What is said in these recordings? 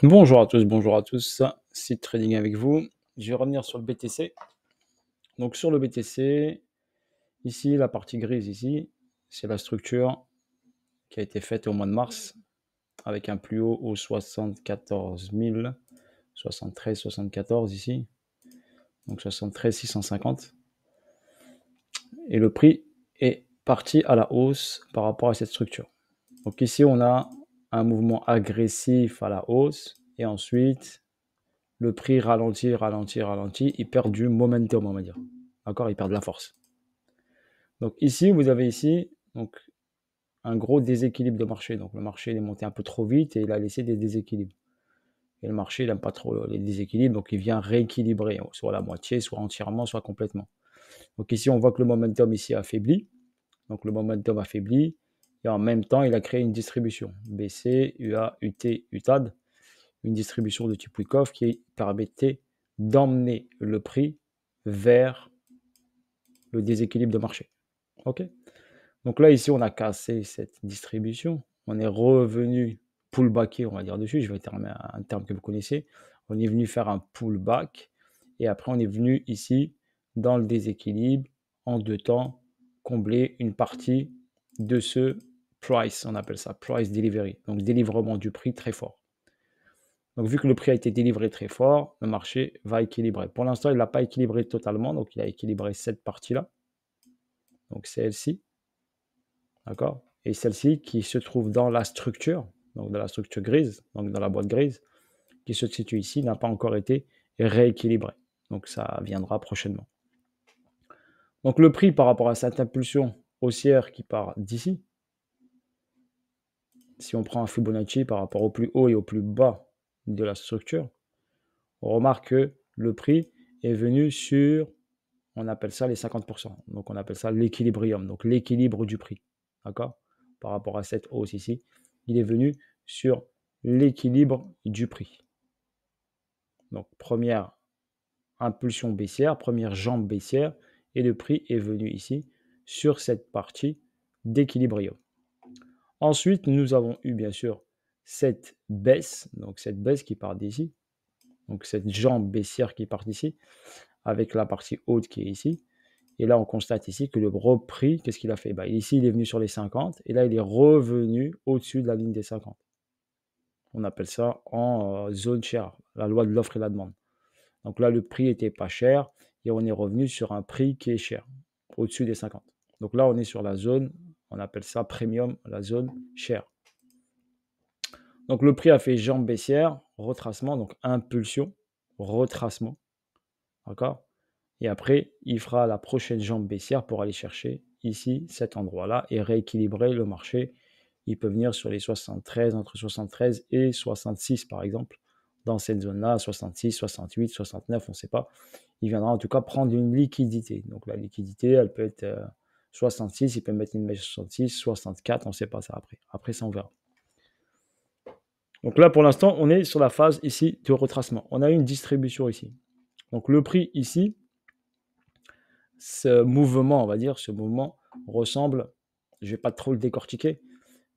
Bonjour à tous, c'est Trading avec vous. Je vais revenir sur le BTC. Donc sur le BTC, ici, la partie grise ici, c'est la structure qui a été faite au mois de mars avec un plus haut au 74 000, 73, 74 ici, donc 73 650. Et le prix est parti à la hausse par rapport à cette structure. Donc ici, on a un mouvement agressif à la hausse et ensuite le prix ralentit, ralentit, ralentit, il perd du momentum, on va dire. D'accord, il perd de la force. Donc ici, vous avez ici donc, un gros déséquilibre de marché. Donc le marché il est monté un peu trop vite et il a laissé des déséquilibres. Et le marché, il n'aime pas trop les déséquilibres, donc il vient rééquilibrer, soit la moitié, soit entièrement, soit complètement. Donc ici, on voit que le momentum ici affaibli. Donc le momentum affaibli, et en même temps, il a créé une distribution. BC, UA, UT, UTAD, une distribution de type Wyckoff qui permettait d'emmener le prix vers le déséquilibre de marché. Ok. Donc là, ici, on a cassé cette distribution. On est revenu pullbacker, on va dire dessus. Je vais terminer un terme que vous connaissez. On est venu faire un pullback. Et après, on est venu ici, dans le déséquilibre, en deux temps, combler une partie de ce price, on appelle ça price delivery. Donc, délivrement du prix très fort. Donc, vu que le prix a été délivré très fort, le marché va équilibrer. Pour l'instant, il ne l'a pas équilibré totalement. Donc, il a équilibré cette partie-là. Donc, c'est celle-ci. D'accord. Et celle-ci qui se trouve dans la structure, donc dans la structure grise, donc dans la boîte grise, qui se situe ici, n'a pas encore été rééquilibrée. Donc ça viendra prochainement. Donc le prix par rapport à cette impulsion haussière qui part d'ici, si on prend un Fibonacci par rapport au plus haut et au plus bas de la structure, on remarque que le prix est venu sur, on appelle ça les 50%. Donc on appelle ça l'équilibrium, donc l'équilibre du prix. D'accord. Par rapport à cette hausse ici, il est venu sur l'équilibre du prix. Donc première impulsion baissière, première jambe baissière, et le prix est venu ici sur cette partie d'équilibrium. Ensuite, nous avons eu bien sûr cette baisse, donc cette baisse qui part d'ici, donc cette jambe baissière qui part d'ici, avec la partie haute qui est ici. Et là, on constate ici que le prix, qu'est-ce qu'il a fait? Ici, il est venu sur les 50, et là, il est revenu au-dessus de la ligne des 50. On appelle ça en zone chère, la loi de l'offre et la demande. Donc là, le prix n'était pas cher, et on est revenu sur un prix qui est cher, au-dessus des 50. Donc là, on est sur la zone, on appelle ça premium, la zone chère. Donc le prix a fait jambe baissière, retracement, donc impulsion, retracement. D'accord. Et après, il fera la prochaine jambe baissière pour aller chercher ici, cet endroit-là, et rééquilibrer le marché. Il peut venir sur les 73, entre 73 et 66 par exemple, dans cette zone-là, 66, 68, 69, on ne sait pas. Il viendra en tout cas prendre une liquidité. Donc la liquidité, elle peut être 66, il peut mettre une mèche 66, 64, on ne sait pas ça après. Après ça, on verra. Donc là, pour l'instant, on est sur la phase ici de retracement. On a une distribution ici. Donc le prix ici, ce mouvement, on va dire, ce mouvement ressemble, je ne vais pas trop le décortiquer,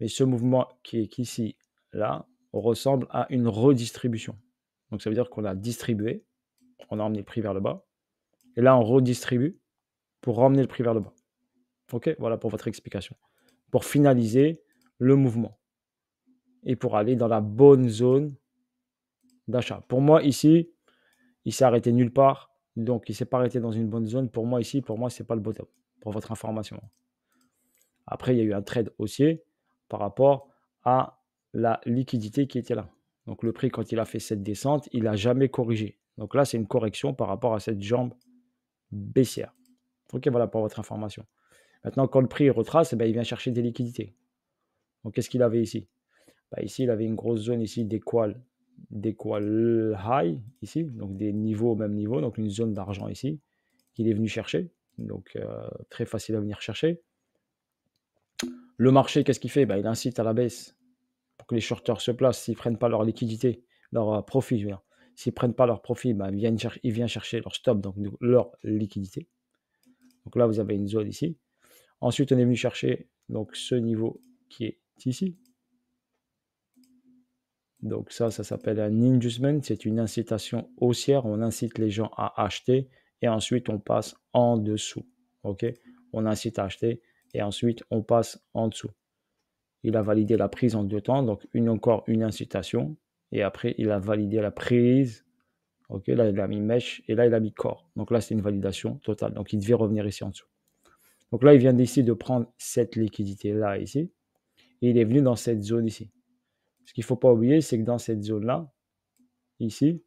mais ce mouvement qui est ici, là, ressemble à une redistribution. Donc ça veut dire qu'on a distribué, on a emmené le prix vers le bas, et là on redistribue pour ramener le prix vers le bas. Ok, voilà pour votre explication. Pour finaliser le mouvement et pour aller dans la bonne zone d'achat. Pour moi ici, il s'est arrêté nulle part, donc il ne s'est pas arrêté dans une bonne zone. Pour moi ici, ce n'est pas le bottom, pour votre information. Après, il y a eu un trade haussier par rapport à la liquidité qui était là. Donc le prix, quand il a fait cette descente, il n'a jamais corrigé. Donc là, c'est une correction par rapport à cette jambe baissière. Ok, voilà pour votre information. Maintenant, quand le prix retrace, il vient chercher des liquidités. Donc qu'est-ce qu'il avait ici? Ici, il avait une grosse zone ici d'équal high, ici, donc des niveaux au même niveau, donc une zone d'argent ici, qu'il est venu chercher. Donc très facile à venir chercher. Le marché, qu'est-ce qu'il fait? Il incite à la baisse pour que les shorters se placent. S'ils ne prennent pas leur liquidité, leur profit, je veux dire, s'ils ne prennent pas leur profit, ils viennent chercher leur stop, donc leur liquidité. Donc là, vous avez une zone ici. Ensuite, on est venu chercher donc, ce niveau qui est ici. Donc ça s'appelle un inducement, c'est une incitation haussière. On incite les gens à acheter et ensuite on passe en dessous. OK? On incite à acheter et ensuite on passe en dessous. Il a validé la prise en 2 temps, donc encore une incitation et après il a validé la prise. OK, là il a mis mèche et là il a mis corps. Donc là c'est une validation totale. Donc il devait revenir ici en dessous. Donc là il vient d'ici de prendre cette liquidité là ici et il est venu dans cette zone ici. Ce qu'il ne faut pas oublier, c'est que dans cette zone-là, ici,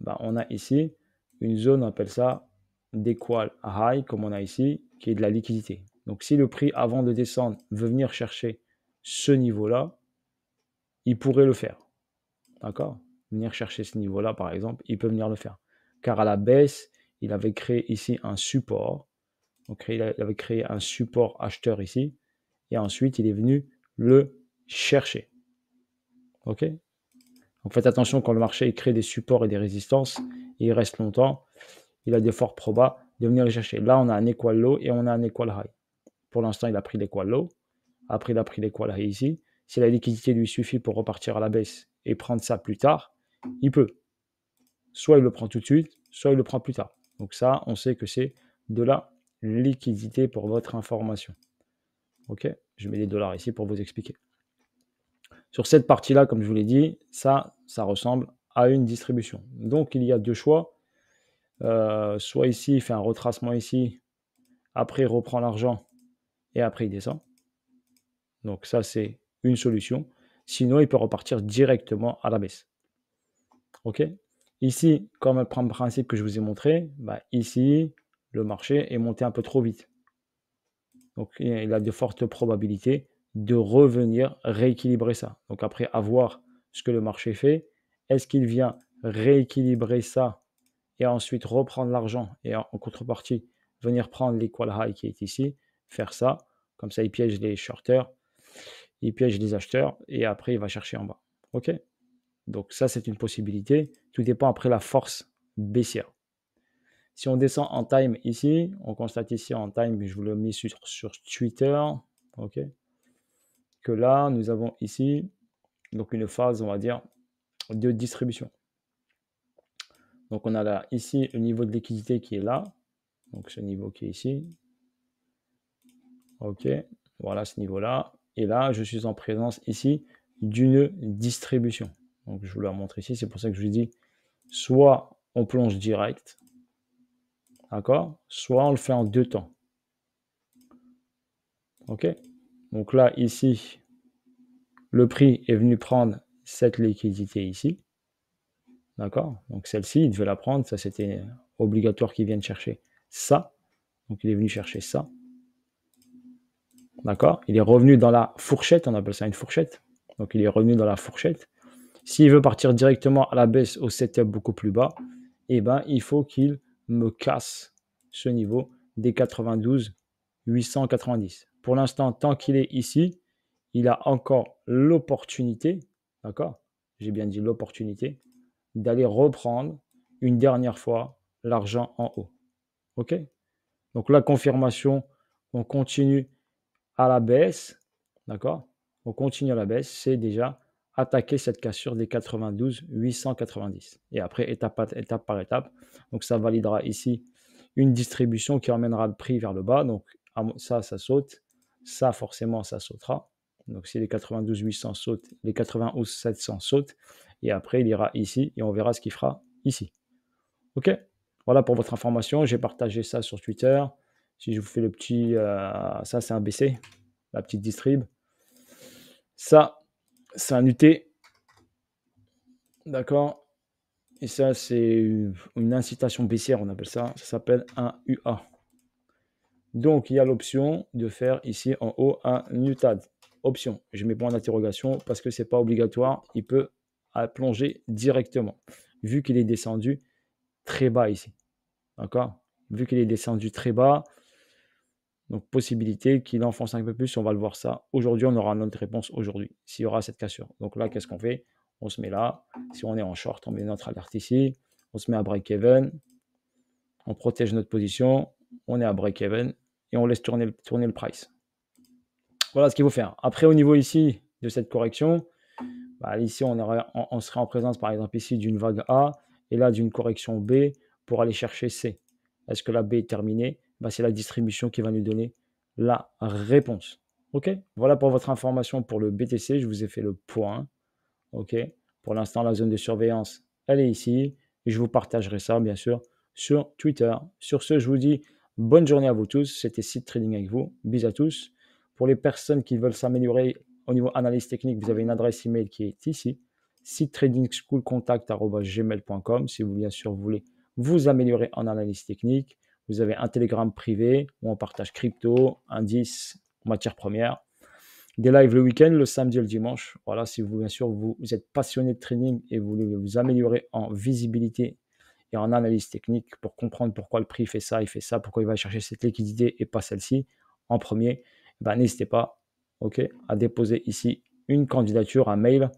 bah, on a ici une zone, on appelle ça d'équal high, comme on a ici, qui est de la liquidité. Donc si le prix, avant de descendre, veut venir chercher ce niveau-là, il pourrait le faire. D'accord? Venir chercher ce niveau-là, par exemple, il peut venir le faire. Car à la baisse, il avait créé ici un support. Donc il avait créé un support acheteur ici. Et ensuite, il est venu le chercher. OK? Donc faites attention quand le marché crée des supports et des résistances, il reste longtemps, il a des forts probas de venir les chercher. Là, on a un equal low et on a un equal high. Pour l'instant, il a pris l'equal low. Après, il a pris l'equal high ici. Si la liquidité lui suffit pour repartir à la baisse et prendre ça plus tard, il peut. Soit il le prend tout de suite, soit il le prend plus tard. Donc ça, on sait que c'est de la liquidité pour votre information. OK? Je mets des dollars ici pour vous expliquer. Sur cette partie-là, comme je vous l'ai dit, ça ressemble à une distribution. Donc, il y a deux choix. Soit ici, il fait un retracement ici, après il reprend l'argent et après il descend. Donc ça, c'est une solution. Sinon, il peut repartir directement à la baisse. OK? Ici, comme le principe que je vous ai montré, bah ici, le marché est monté un peu trop vite. Donc, il a de fortes probabilités de revenir rééquilibrer ça. Donc après, à voir ce que le marché fait. Est-ce qu'il vient rééquilibrer ça et ensuite reprendre l'argent et en contrepartie, venir prendre l'equal high qui est ici, faire ça. Comme ça, il piège les shorters, il piège les acheteurs et après, il va chercher en bas. OK? Donc ça, c'est une possibilité. Tout dépend après la force baissière. Si on descend en time ici, on constate ici en time, je vous l'ai mis sur Twitter, ok, que là, nous avons ici donc une phase, on va dire, de distribution. Donc on a là, ici, le niveau de liquidité qui est là, donc ce niveau qui est ici, ok, voilà ce niveau-là, et là, je suis en présence ici d'une distribution. Donc je vous la montre ici, c'est pour ça que je vous dis, soit on plonge direct, d'accord, soit on le fait en 2 temps. OK? Donc là, ici, le prix est venu prendre cette liquidité ici. D'accord? Donc celle-ci, il devait la prendre. Ça, c'était obligatoire qu'il vienne chercher ça. Donc il est venu chercher ça. D'accord? Il est revenu dans la fourchette. On appelle ça une fourchette. Donc il est revenu dans la fourchette. S'il veut partir directement à la baisse au setup beaucoup plus bas, eh ben, il faut qu'il me casse ce niveau des 92 890. Pour l'instant, tant qu'il est ici, il a encore l'opportunité, d'accord? J'ai bien dit l'opportunité, d'aller reprendre une dernière fois l'argent en haut. OK? Donc la confirmation, on continue à la baisse, d'accord? On continue à la baisse, c'est déjà attaquer cette cassure des 92 890. Et après, étape par étape, donc ça validera ici une distribution qui emmènera le prix vers le bas. Donc ça saute. Ça, forcément, ça sautera. Donc si les 92 800 sautent, les 91 700 sautent. Et après, il ira ici et on verra ce qu'il fera ici. OK? Voilà pour votre information. J'ai partagé ça sur Twitter. Si je vous fais le petit... ça, c'est un BC, la petite distrib. Ça, c'est un UT. D'accord? Et ça, c'est une incitation baissière, on appelle ça. Ça s'appelle un UA. Donc, il y a l'option de faire ici en haut un UTAD. Option. Je mets point d'interrogation parce que ce n'est pas obligatoire. Il peut plonger directement. Vu qu'il est descendu très bas ici. D'accord? Vu qu'il est descendu très bas, donc possibilité qu'il enfonce un peu plus. On va le voir ça. Aujourd'hui, on aura notre réponse aujourd'hui. S'il y aura cette cassure. Donc là, qu'est-ce qu'on fait? On se met là. Si on est en short, on met notre alerte ici. On se met à break-even. On protège notre position. On est à break-even. Et on laisse tourner le price. Voilà ce qu'il faut faire. Après, au niveau ici de cette correction, Bah, ici, on serait en présence, par exemple, ici d'une vague A et là d'une correction B pour aller chercher C. Est-ce que la B est terminée? Bah, c'est la distribution qui va nous donner la réponse. OK? Voilà pour votre information pour le BTC. Je vous ai fait le point. OK? Pour l'instant, la zone de surveillance, elle est ici. Et je vous partagerai ça, bien sûr, sur Twitter. Sur ce, je vous dis bonne journée à vous tous. C'était Seed Trading avec vous. Bisous à tous. Pour les personnes qui veulent s'améliorer au niveau analyse technique, vous avez une adresse email qui est ici, seedtradingschoolcontact@gmail.com. Si vous, bien sûr, voulez vous améliorer en analyse technique, vous avez un Telegram privé où on partage crypto, indices, matières premières. Des lives le week-end, le samedi et le dimanche. Voilà, si vous, bien sûr, vous êtes passionné de trading et vous voulez vous améliorer en visibilité et en analyse technique pour comprendre pourquoi le prix fait ça, il fait ça, pourquoi il va chercher cette liquidité et pas celle-ci en premier, ben, n'hésitez pas, OK, à déposer ici une candidature, un mail,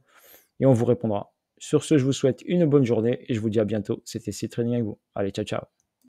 et on vous répondra. Sur ce, je vous souhaite une bonne journée et je vous dis à bientôt. C'était C-Trading avec vous. Allez, ciao, ciao.